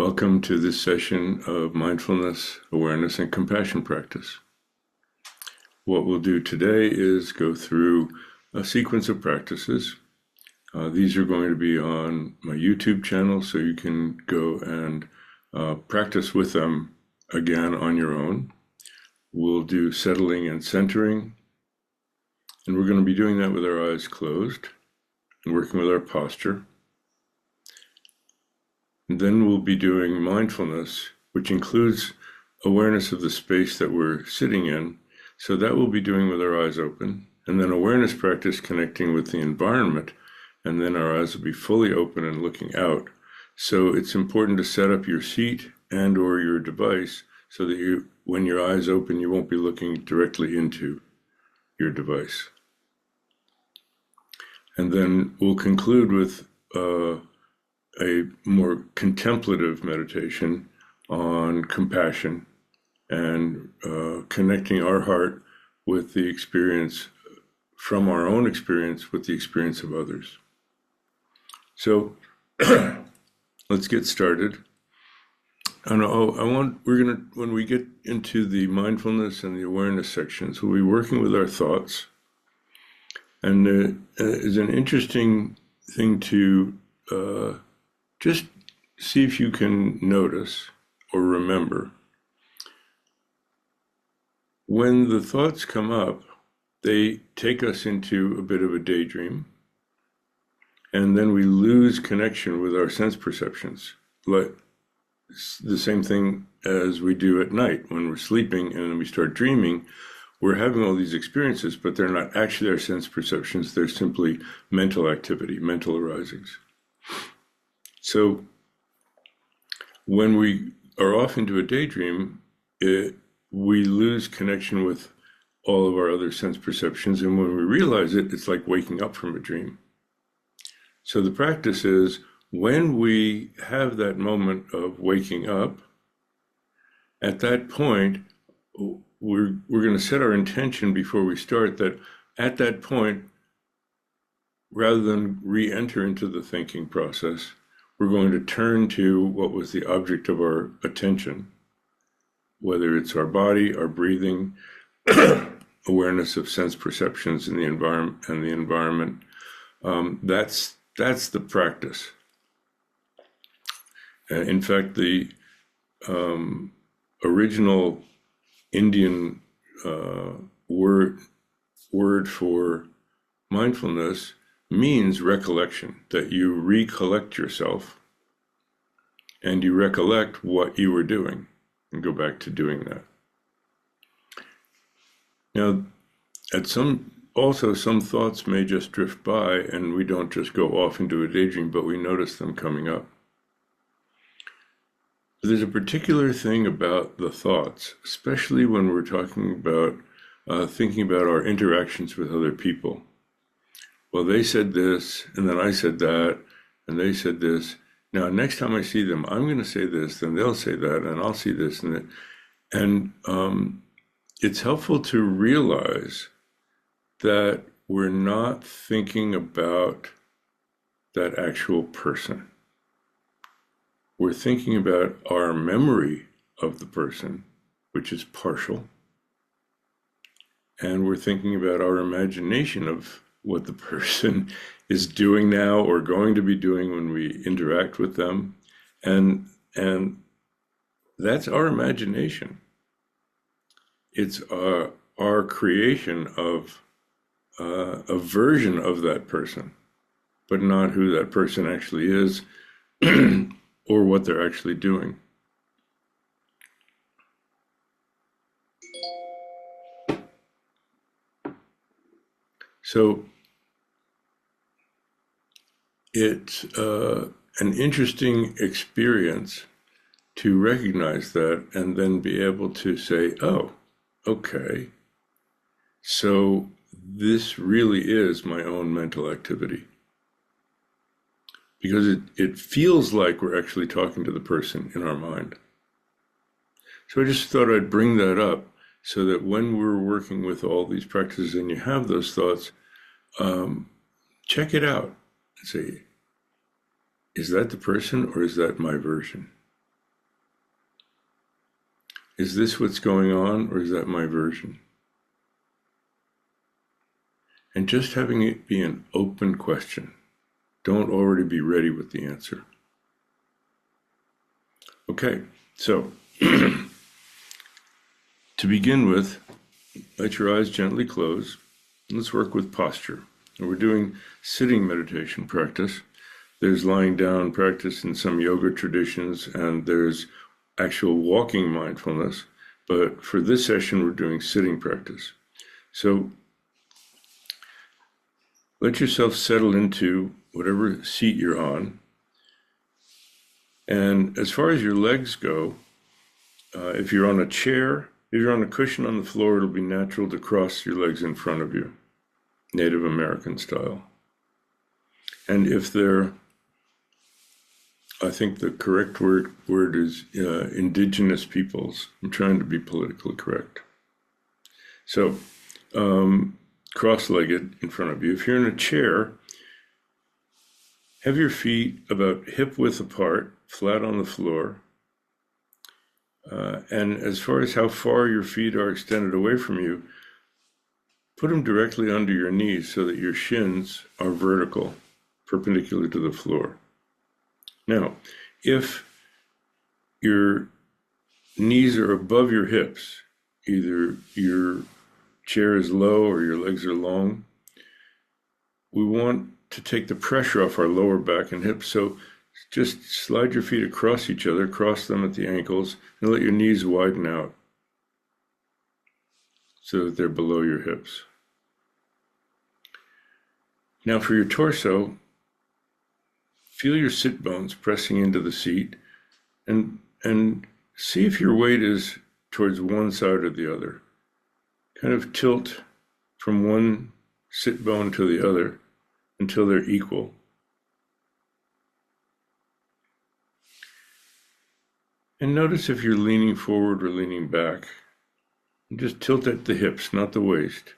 Welcome to this session of mindfulness, awareness, and compassion practice. What we'll do today is go through a sequence of practices. These are going to be on my YouTube channel, so you can go and practice with them again on your own. We'll do settling and centering, and we're going to be doing that with our eyes closed and working with our posture. And then we'll be doing mindfulness, which includes awareness of the space that we're sitting in. So that we'll be doing with our eyes open. And then awareness practice connecting with the environment. And then our eyes will be fully open and looking out. So it's important to set up your seat and or your device so that when your eyes open, you won't be looking directly into your device. And then we'll conclude with a more contemplative meditation on compassion and connecting our heart with the experience, from our own experience, with the experience of others. So let's get started. And when we get into the mindfulness and the awareness sections, we'll be working with our thoughts. And it's an interesting thing to just see if you can notice or remember. When the thoughts come up, they take us into a bit of a daydream, and then we lose connection with our sense perceptions. Like the same thing as we do at night when we're sleeping and then we start dreaming. We're having all these experiences, but they're not actually our sense perceptions. They're simply mental activity, mental arisings. So when we are off into a daydream, we lose connection with all of our other sense perceptions. And when we realize it, it's like waking up from a dream. So the practice is when we have that moment of waking up, at that point, we're going to set our intention before we start that at that point, rather than re-enter into the thinking process, we're going to turn to what was the object of our attention, whether it's our body, our breathing, awareness of sense perceptions in the environment. That's the practice. In fact, the original Indian word for mindfulness means recollection, that you recollect yourself and you recollect what you were doing and go back to doing that. Now, some thoughts may just drift by and we don't just go off into a daydream, but we notice them coming up. There's a particular thing about the thoughts, especially when we're talking about thinking about our interactions with other people. Well, they said this, and then I said that, and they said this. Now, next time I see them, I'm going to say this, then they'll say that, and I'll see this and that. And it's helpful to realize that we're not thinking about that actual person. We're thinking about our memory of the person, which is partial. And we're thinking about our imagination of what the person is doing now or going to be doing when we interact with them. And that's our imagination. It's our creation of a version of that person, but not who that person actually is or what they're actually doing. So it's an interesting experience to recognize that and then be able to say, oh, okay, so this really is my own mental activity. Because it feels like we're actually talking to the person in our mind. So I just thought I'd bring that up so that when we're working with all these practices and you have those thoughts, check it out and say, is that the person or is that my version? is this what's going on, or is that my version? And just having it be an open question. Don't already be ready with the answer. Okay, so to begin with, let your eyes gently close. Let's work with posture. And we're doing sitting meditation practice. There's lying down practice in some yoga traditions, and there's actual walking mindfulness. But for this session, we're doing sitting practice. So let yourself settle into whatever seat you're on. And as far as your legs go, if you're on a chair, if you're on a cushion on the floor, it'll be natural to cross your legs in front of you, Native American style. And if they're, I think the correct word is indigenous peoples. I'm trying to be politically correct. So, cross-legged in front of you. If you're in a chair, have your feet about hip width apart, flat on the floor. And as far as how far your feet are extended away from you, put them directly under your knees so that your shins are vertical, perpendicular to the floor. Now, if your knees are above your hips, either your chair is low or your legs are long, we want to take the pressure off our lower back and hips. So just slide your feet across each other, cross them at the ankles, and let your knees widen out so that they're below your hips. Now for your torso, feel your sit bones pressing into the seat, and see if your weight is towards one side or the other. Kind of tilt from one sit bone to the other until they're equal. And notice if you're leaning forward or leaning back. And just tilt at the hips, not the waist,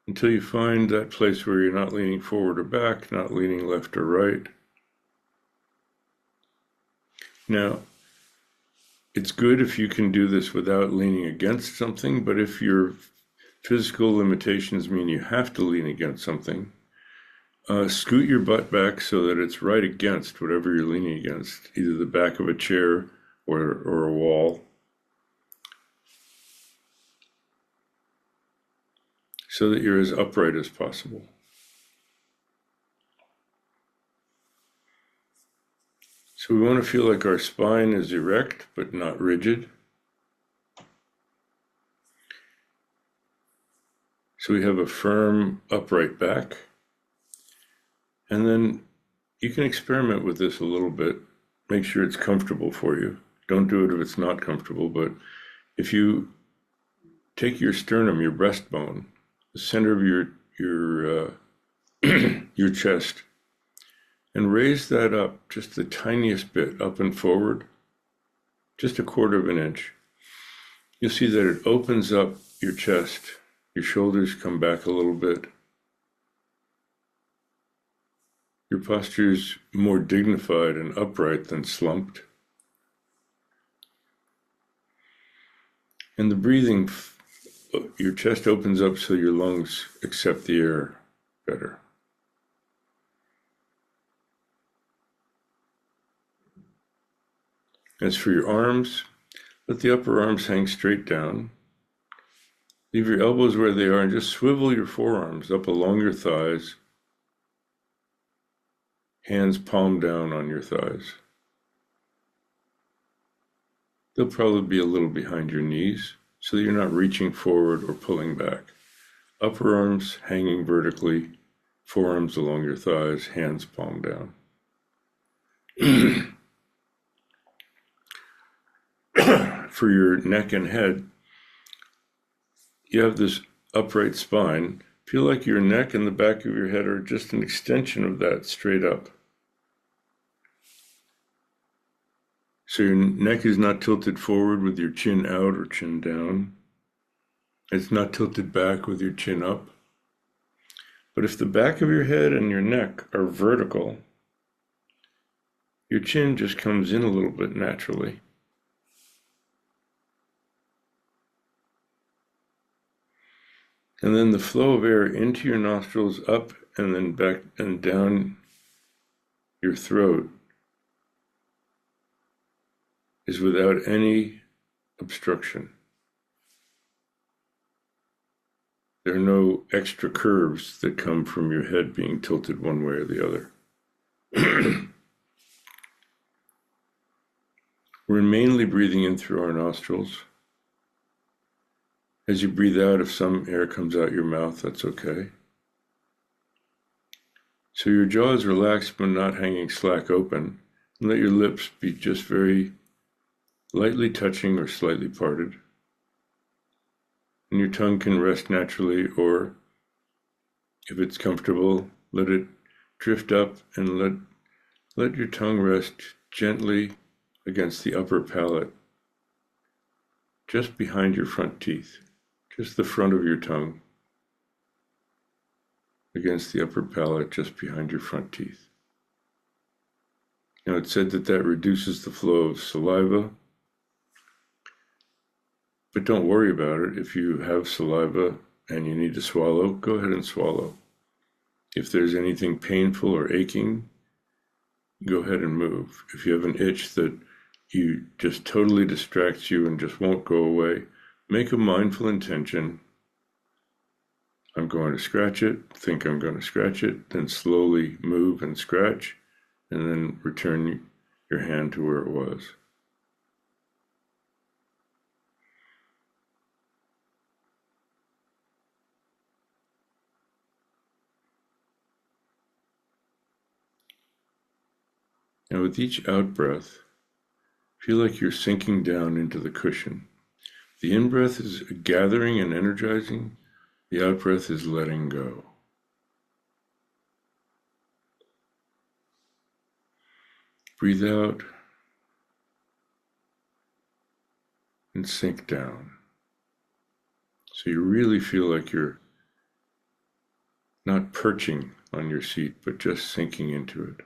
until you find that place where you're not leaning forward or back, not leaning left or right. Now, it's good if you can do this without leaning against something, but if your physical limitations mean you have to lean against something, scoot your butt back so that it's right against whatever you're leaning against, either the back of a chair or a wall, so that you're as upright as possible. So we want to feel like our spine is erect but not rigid. So we have a firm, upright back. And then you can experiment with this a little bit. Make sure it's comfortable for you. Don't do it if it's not comfortable, but if you take your sternum, your breastbone, the center of your chest, and raise that up just the tiniest bit up and forward, just 1/4 inch, you'll see that it opens up your chest. Your shoulders come back a little bit. Your posture's more dignified and upright than slumped. And the breathing, your chest opens up so your lungs accept the air better. As for your arms, let the upper arms hang straight down. Leave your elbows where they are and just swivel your forearms up along your thighs. Hands palm down on your thighs. They'll probably be a little behind your knees so that you're not reaching forward or pulling back. Upper arms hanging vertically, forearms along your thighs, hands palm down. For your neck and head, you have this upright spine. Feel like your neck and the back of your head are just an extension of that straight up. So your neck is not tilted forward with your chin out or chin down. It's not tilted back with your chin up. But if the back of your head and your neck are vertical, your chin just comes in a little bit naturally. And then the flow of air into your nostrils, up and then back and down your throat is without any obstruction. There are no extra curves that come from your head being tilted one way or the other. We're mainly breathing in through our nostrils. As you breathe out, if some air comes out your mouth, that's okay. So your jaw is relaxed but not hanging slack open, and let your lips be just very lightly touching or slightly parted. And your tongue can rest naturally, or if it's comfortable, let it drift up and let your tongue rest gently against the upper palate, just behind your front teeth, just the front of your tongue against the upper palate, just behind your front teeth. Now, it's said that reduces the flow of saliva, but don't worry about it. If you have saliva and you need to swallow, go ahead and swallow. If there's anything painful or aching, go ahead and move. If you have an itch that you just totally distracts you and just won't go away, make a mindful intention. I'm going to scratch it, think I'm going to scratch it, then slowly move and scratch, and then return your hand to where it was. Now with each out-breath, feel like you're sinking down into the cushion. The in-breath is gathering and energizing. The out-breath is letting go. Breathe out and sink down. So you really feel like you're not perching on your seat, but just sinking into it.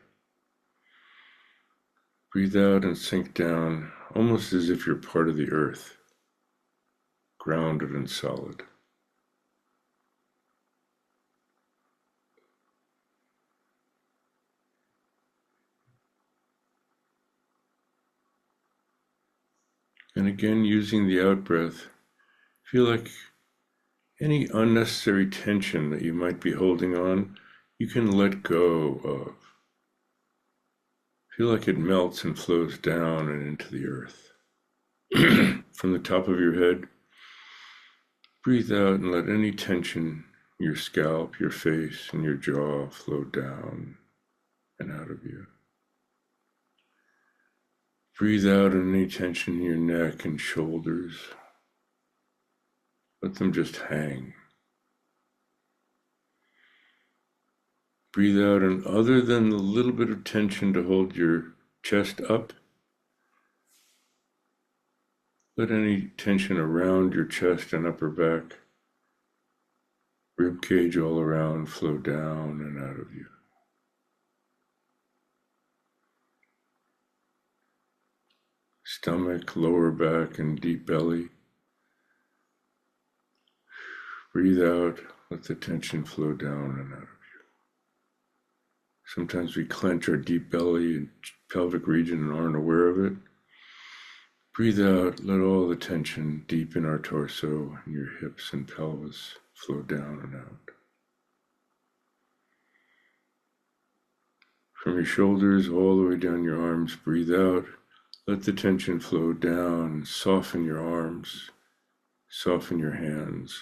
Breathe out and sink down, almost as if you're part of the earth, grounded and solid. And again, using the out-breath, feel like any unnecessary tension that you might be holding on, you can let go of. Feel like it melts and flows down and into the earth. From the top of your head, breathe out and let any tension in your scalp, your face, and your jaw flow down and out of you. Breathe out any tension in your neck and shoulders. Let them just hang. Breathe out, and other than the little bit of tension to hold your chest up, let any tension around your chest and upper back, rib cage all around, flow down and out of you. Stomach, lower back, and deep belly. Breathe out, let the tension flow down and out of you. Sometimes we clench our deep belly and pelvic region and aren't aware of it. Breathe out, let all the tension deep in our torso and your hips and pelvis flow down and out. From your shoulders all the way down your arms, breathe out. Let the tension flow down, soften your arms, soften your hands.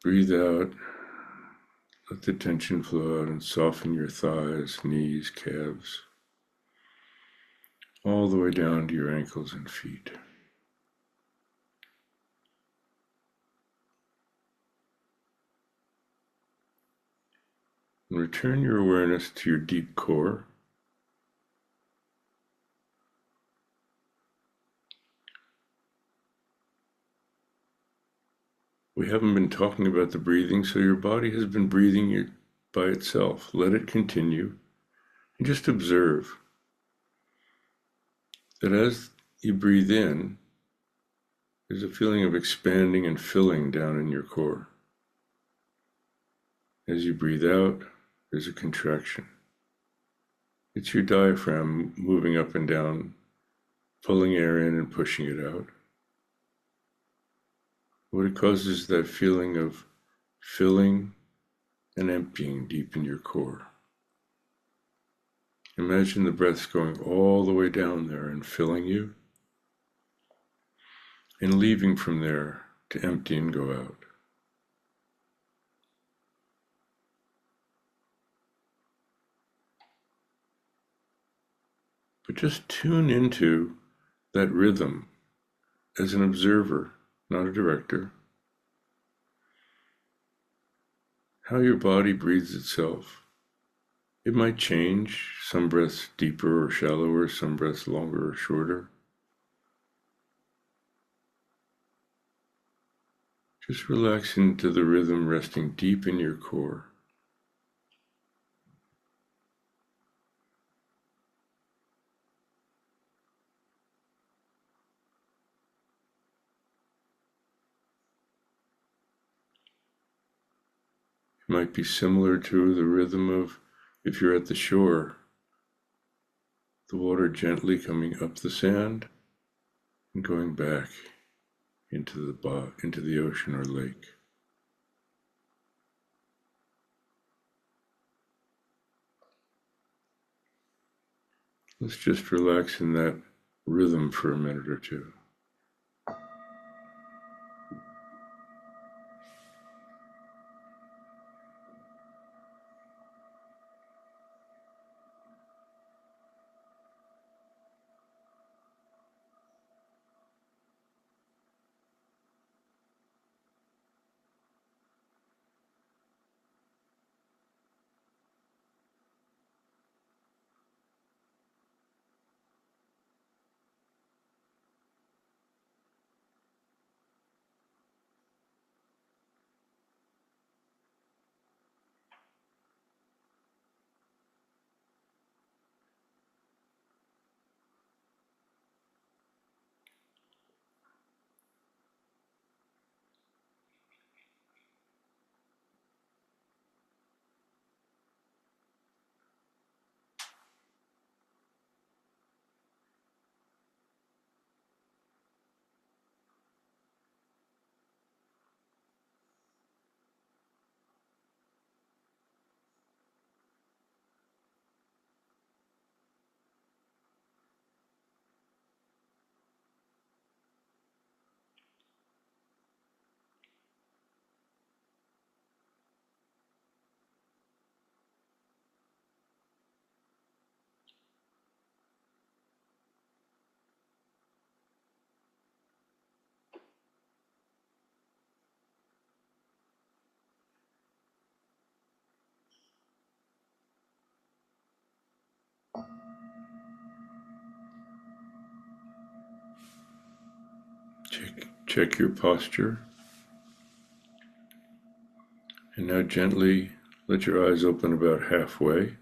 Breathe out, let the tension flow out and soften your thighs, knees, calves, all the way down to your ankles and feet. And return your awareness to your deep core. We haven't been talking about the breathing, so your body has been breathing by itself. Let it continue, and just observe that as you breathe in, There's a feeling of expanding and filling down in your core. As you breathe out, there's a contraction. It's your diaphragm moving up and down, pulling air in and pushing it out. What it causes is that feeling of filling and emptying deep in your core. Imagine the breaths going all the way down there and filling you, and leaving from there to empty and go out. But just tune into that rhythm as an observer, not a director. How your body breathes itself. It might change, some breaths deeper or shallower, some breaths longer or shorter. Just relax into the rhythm resting deep in your core. It might be similar to the rhythm of, if you're at the shore, the water gently coming up the sand and going back into the ocean or lake. Let's just relax in that rhythm for a minute or two. Check your posture. And now gently let your eyes open about halfway.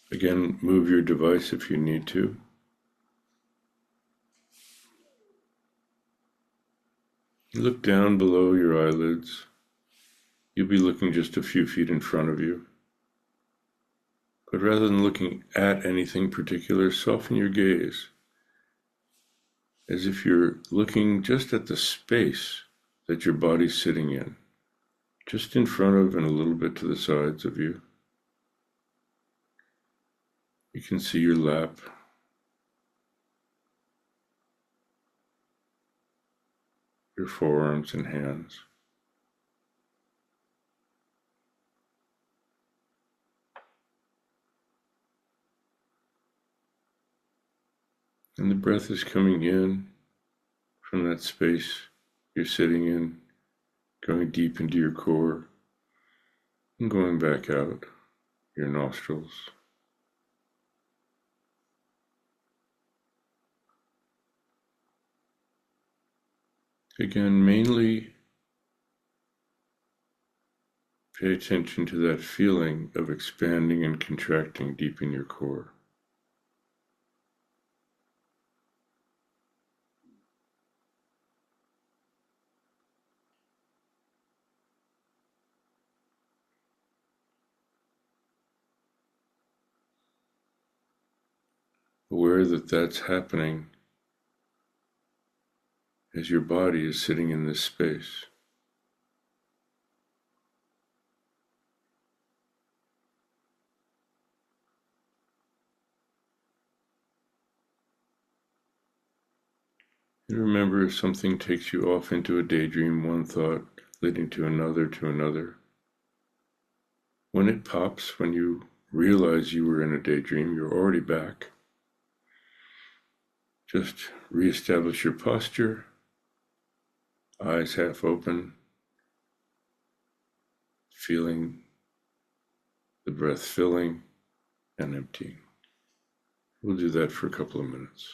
Again, move your device if you need to. Look down below your eyelids. You'll be looking just a few feet in front of you. But rather than looking at anything particular, soften your gaze, as if you're looking just at the space that your body's sitting in, just in front of and a little bit to the sides of you. You can see your lap, your forearms and hands. And the breath is coming in from that space you're sitting in, going deep into your core, and going back out your nostrils. Again, mainly pay attention to that feeling of expanding and contracting deep in your core. aware that that's happening as your body is sitting in this space. And remember, if something takes you off into a daydream, one thought leading to another, when it pops, when you realize you were in a daydream, you're already back. Just reestablish your posture, eyes half open, feeling the breath filling and emptying. We'll do that for a couple of minutes.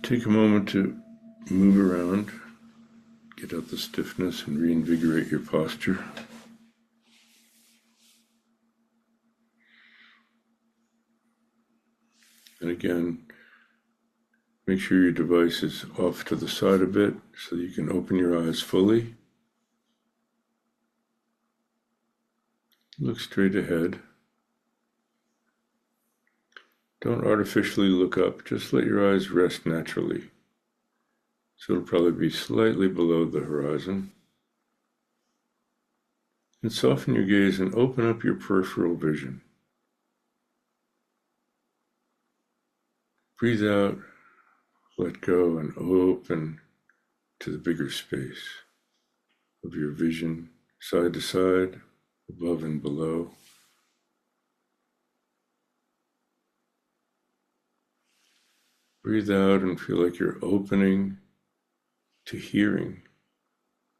Take a moment to move around, get out the stiffness, and reinvigorate your posture. And again, Make sure your device is off to the side a bit so you can open your eyes fully. Look straight ahead. Don't artificially look up, just let your eyes rest naturally. So it'll probably be slightly below the horizon. And soften your gaze and open up your peripheral vision. Breathe out, let go, and open to the bigger space of your vision, side to side, above and below. Breathe out and feel like you're opening to hearing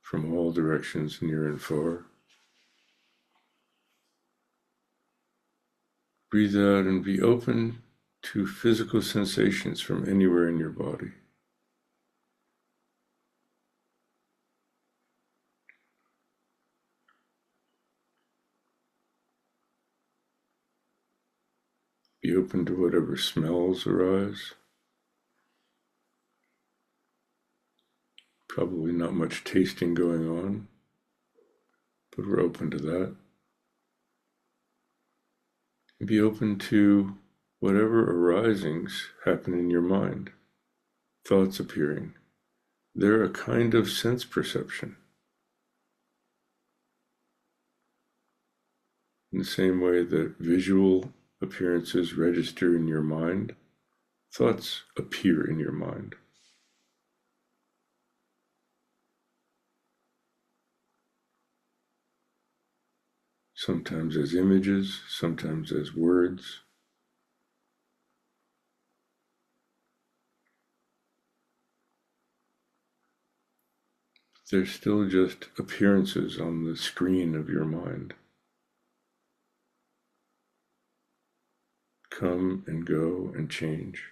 from all directions, near and far. Breathe out and be open to physical sensations from anywhere in your body. Be open to whatever smells arise. Probably not much tasting going on, but we're open to that. Be open to whatever arisings happen in your mind, thoughts appearing. They're a kind of sense perception. In the same way that visual appearances register in your mind, thoughts appear in your mind. Sometimes as images, sometimes as words. They're still just appearances on the screen of your mind. Come and go and change.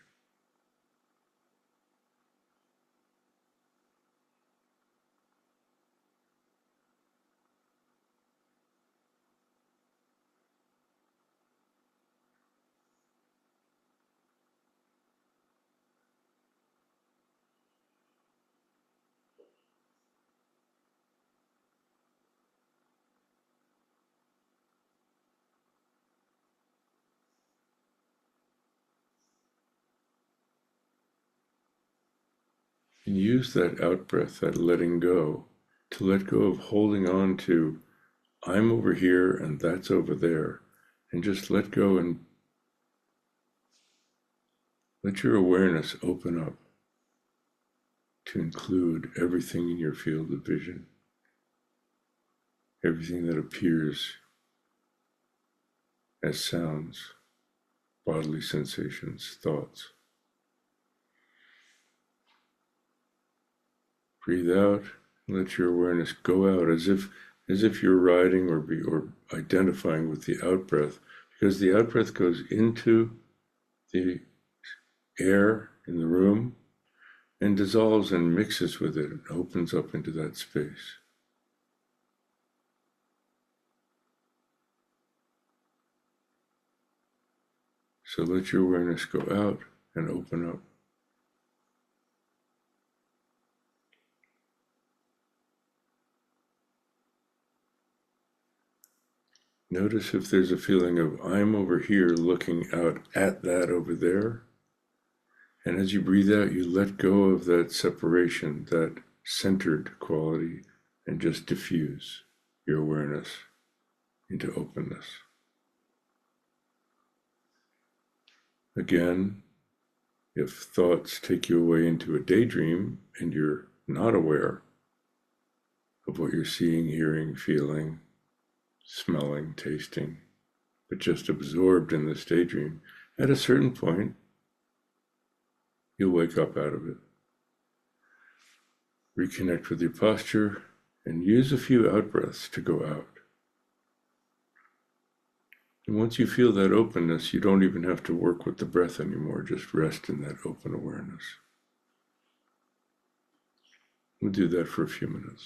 And use that out-breath, that letting go, to let go of holding on to, I'm over here and that's over there, and just let go and let your awareness open up to include everything in your field of vision, everything that appears as sounds, bodily sensations, thoughts. Breathe out, and let your awareness go out as if you're riding or identifying with the out-breath, because the out-breath goes into the air in the room and dissolves and mixes with it and opens up into that space. So let your awareness go out and open up. Notice if there's a feeling of I'm over here looking out at that over there. And as you breathe out, you let go of that separation, that centered quality, and just diffuse your awareness into openness. Again, if thoughts take you away into a daydream and you're not aware of what you're seeing, hearing, feeling, smelling, tasting, but just absorbed in this daydream, at a certain point, you'll wake up out of it. Reconnect with your posture and use a few out-breaths to go out. And once you feel that openness, you don't even have to work with the breath anymore. Just rest in that open awareness. We'll do that for a few minutes.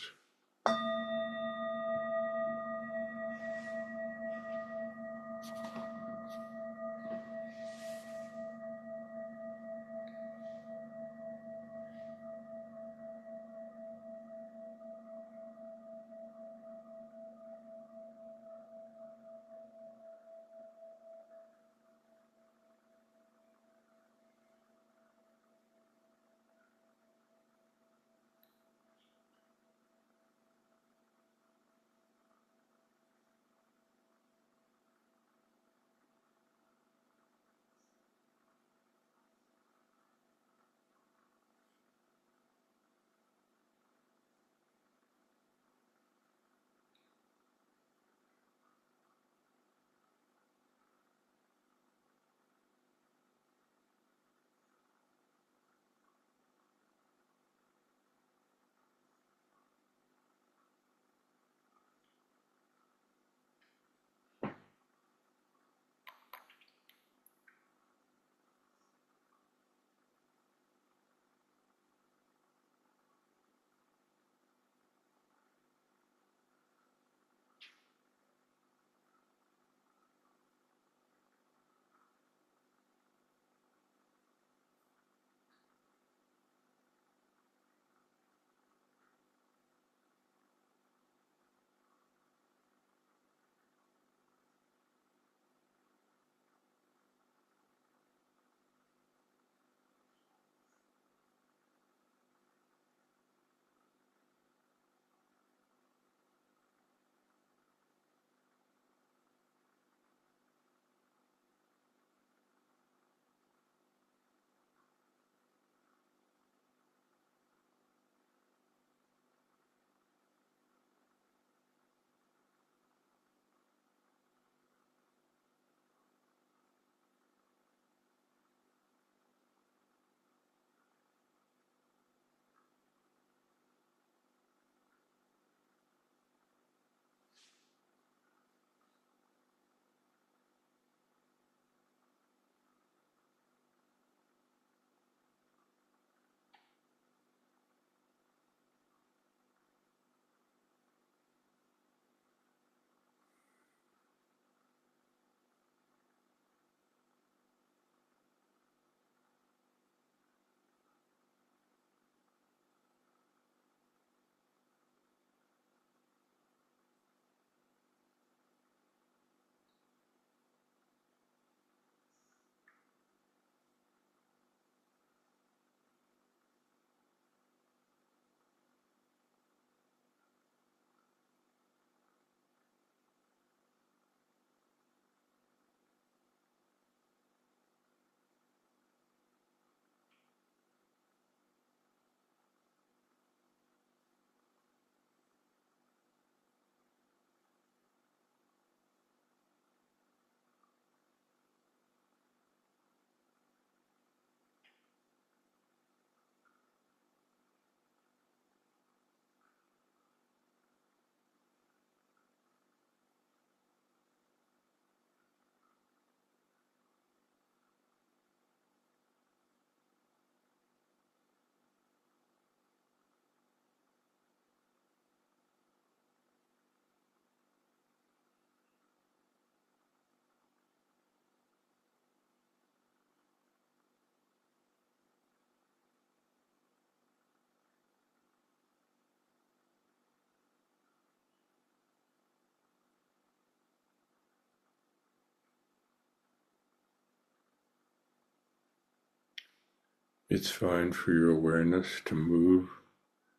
It's fine for your awareness to move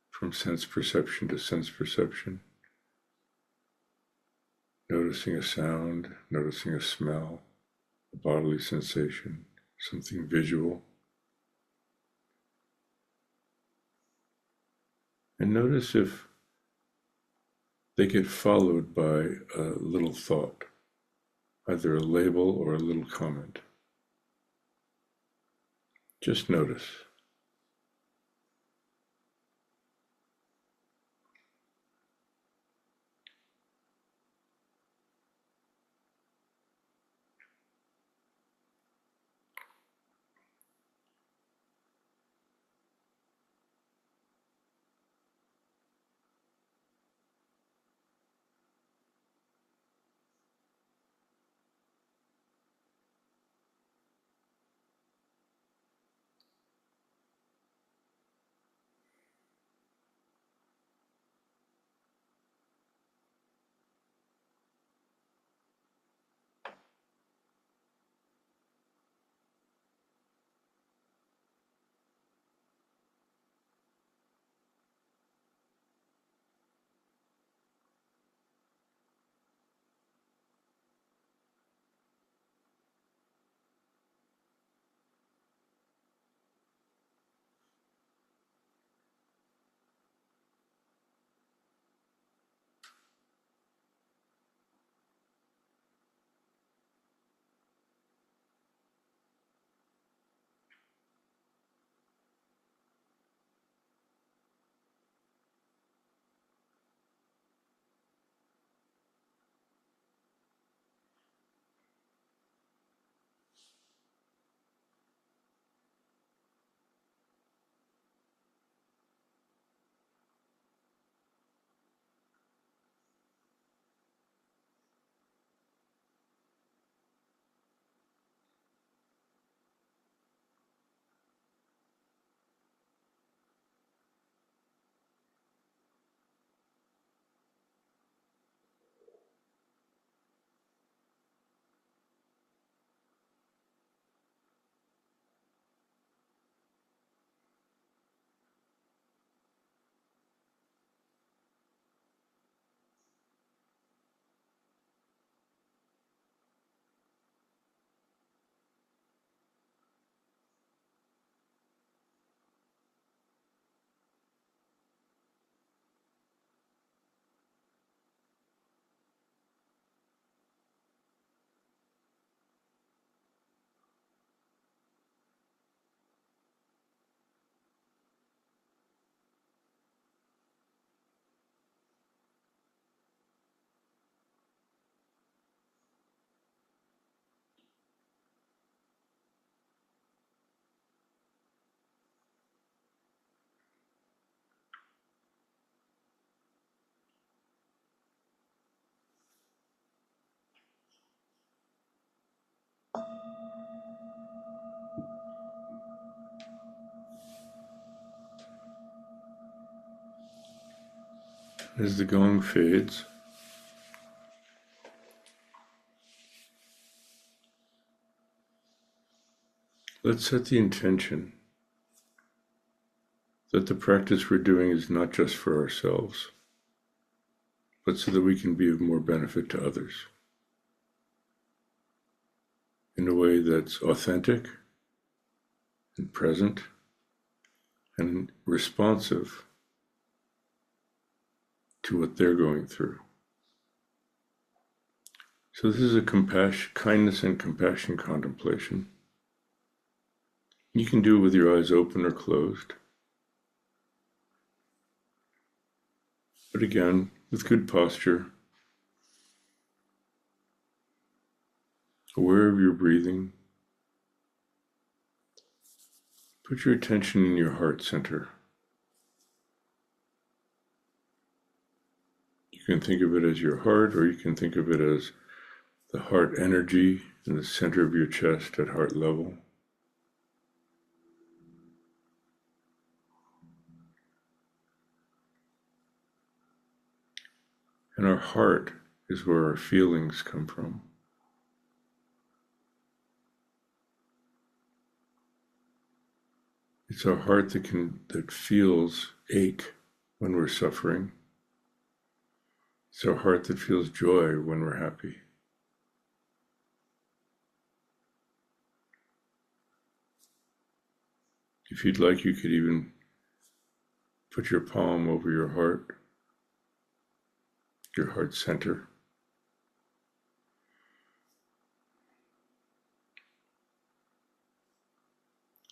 from sense perception to sense perception, noticing a sound, noticing a smell, a bodily sensation, something visual. And notice if they get followed by a little thought, either a label or a little comment. Just notice. As the gong fades, let's set the intention that the practice we're doing is not just for ourselves, but so that we can be of more benefit to others in a way that's authentic and present and responsive to what they're going through. So this is a kindness and compassion contemplation. You can do it with your eyes open or closed. But again, with good posture, aware of your breathing. Put your attention in your heart center. You can think of it as your heart, or you can think of it as the heart energy in the center of your chest at heart level. And our heart is where our feelings come from. It's our heart that feels ache when we're suffering. It's our heart that feels joy when we're happy. If you'd like, you could even put your palm over your heart center.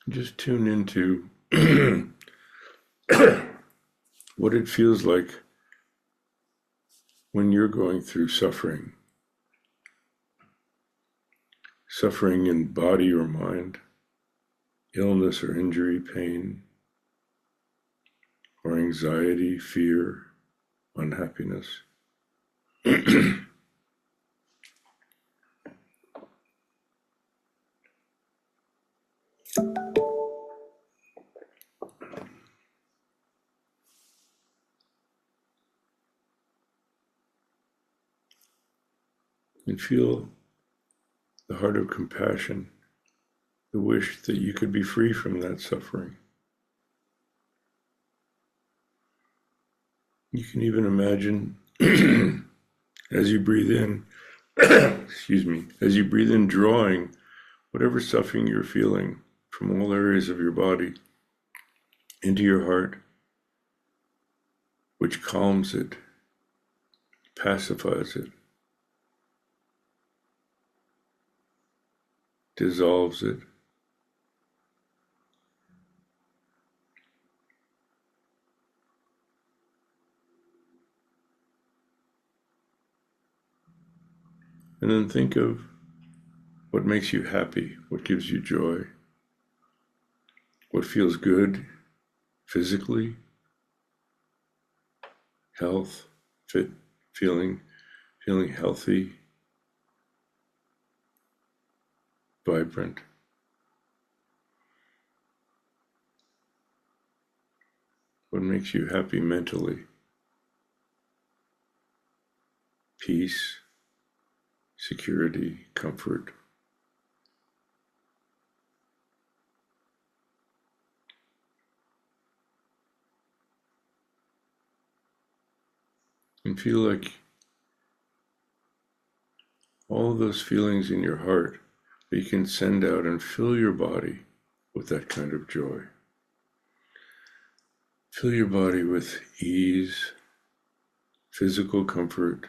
Just tune into what it feels like when you're going through suffering. Suffering in body or mind, illness or injury, pain, or anxiety, fear, unhappiness. And feel the heart of compassion, the wish that you could be free from that suffering. You can even imagine as you breathe in, as you breathe in, drawing whatever suffering you're feeling from all areas of your body into your heart, which calms it, pacifies it, dissolves it. And then think of what makes you happy, what gives you joy, what feels good physically, health, fit, feeling healthy, vibrant. What makes you happy mentally? Peace, security, comfort. And feel like all those feelings in your heart that you can send out and fill your body with that kind of joy. Fill your body with ease, physical comfort,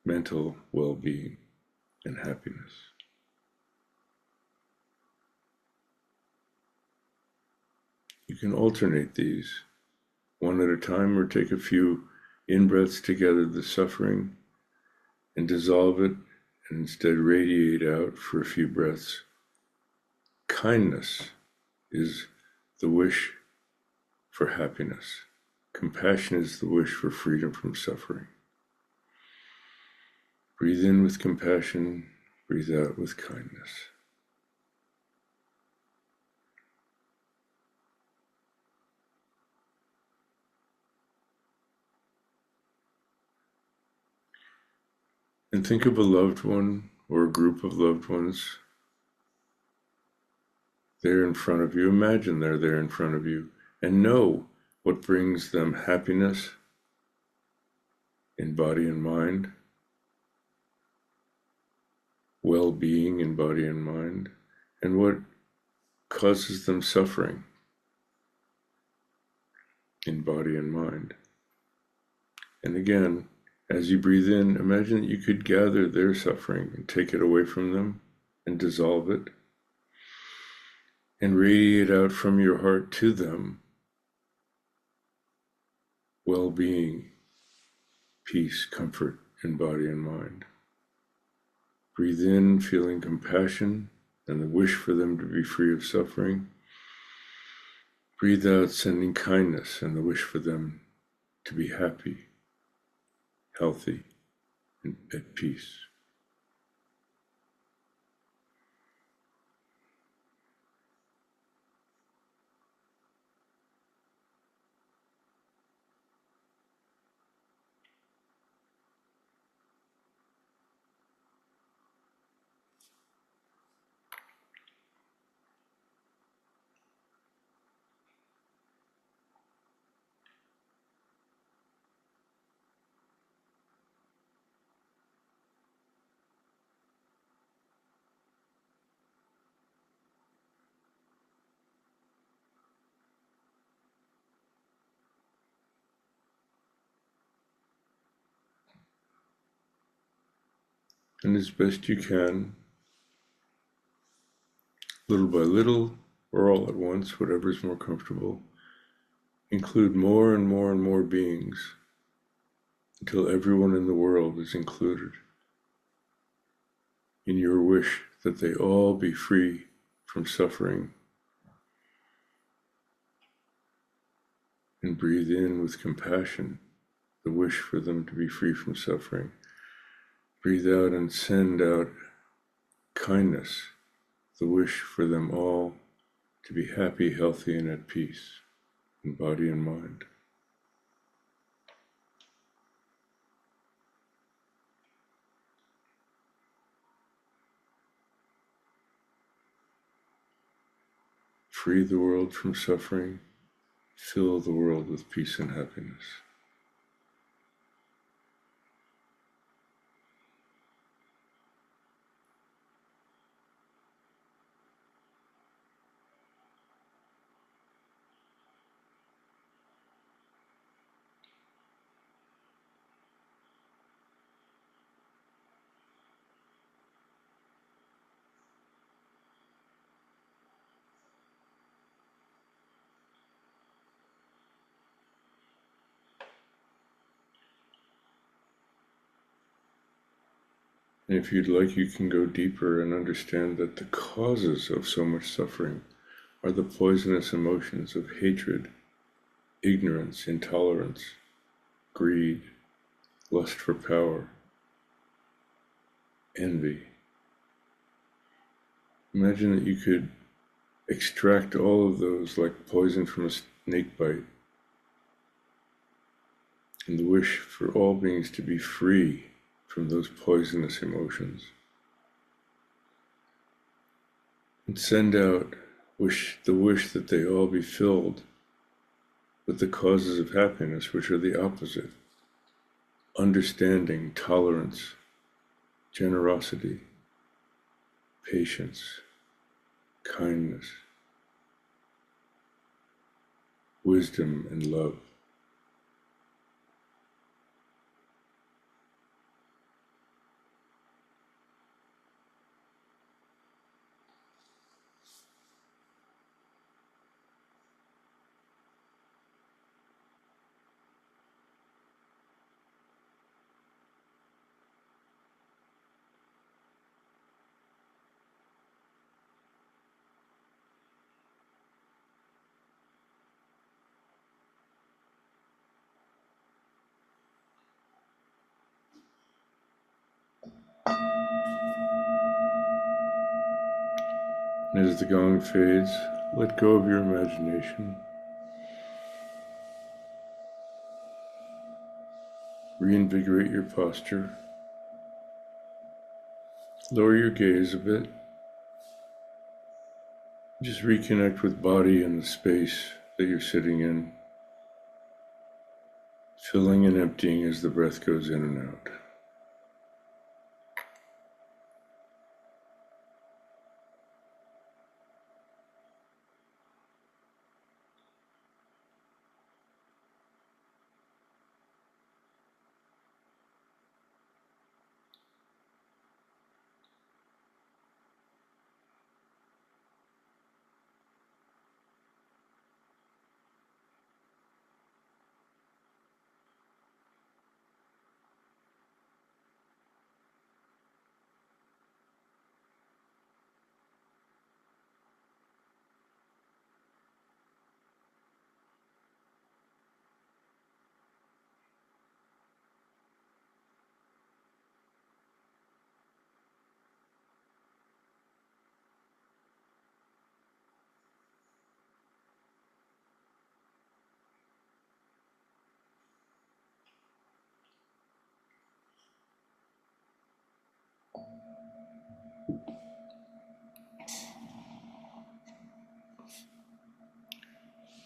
mental well-being, and happiness. You can alternate these one at a time, or take a few in-breaths to gather the suffering and dissolve it, and instead radiate out for a few breaths. Kindness is the wish for happiness. Compassion is the wish for freedom from suffering. Breathe in with compassion, breathe out with kindness. And think of a loved one or a group of loved ones there in front of you. Imagine they're there in front of you, and know what brings them happiness in body and mind, well-being in body and mind, and what causes them suffering in body and mind. And again, as you breathe in, imagine that you could gather their suffering and take it away from them and dissolve it and radiate out from your heart to them well-being, peace, comfort in body and mind. Breathe in, feeling compassion and the wish for them to be free of suffering. Breathe out, sending kindness and the wish for them to be happy, healthy, and at peace. And as best you can, little by little, or all at once, whatever is more comfortable, include more and more and more beings until everyone in the world is included in your wish that they all be free from suffering. And breathe in with compassion, the wish for them to be free from suffering. Breathe out and send out kindness, the wish for them all to be happy, healthy, and at peace in body and mind. Free the world from suffering, fill the world with peace and happiness. And if you'd like, you can go deeper and understand that the causes of so much suffering are the poisonous emotions of hatred, ignorance, intolerance, greed, lust for power, envy. Imagine that you could extract all of those like poison from a snake bite, and the wish for all beings to be free from those poisonous emotions. And send out the wish that they all be filled with the causes of happiness, which are the opposite: understanding, tolerance, generosity, patience, kindness, wisdom, and love. And as the gong fades, let go of your imagination. Reinvigorate your posture. Lower your gaze a bit. Just reconnect with body and the space that you're sitting in, filling and emptying as the breath goes in and out.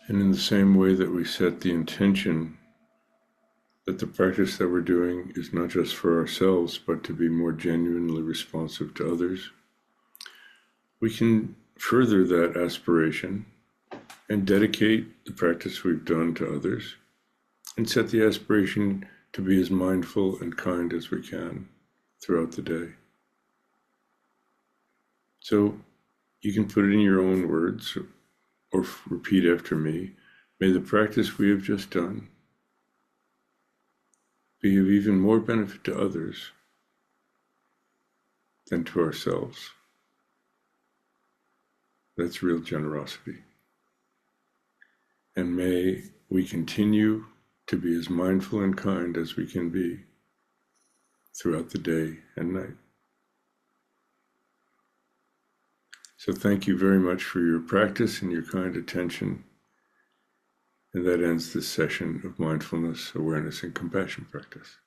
And in the same way that we set the intention that the practice that we're doing is not just for ourselves, but to be more genuinely responsive to others, we can further that aspiration and dedicate the practice we've done to others, and set the aspiration to be as mindful and kind as we can throughout the day. So you can put it in your own words or repeat after me. May the practice we have just done be of even more benefit to others than to ourselves. That's real generosity. And may we continue to be as mindful and kind as we can be throughout the day and night. So thank you very much for your practice and your kind attention. And that ends this session of mindfulness, awareness, and compassion practice.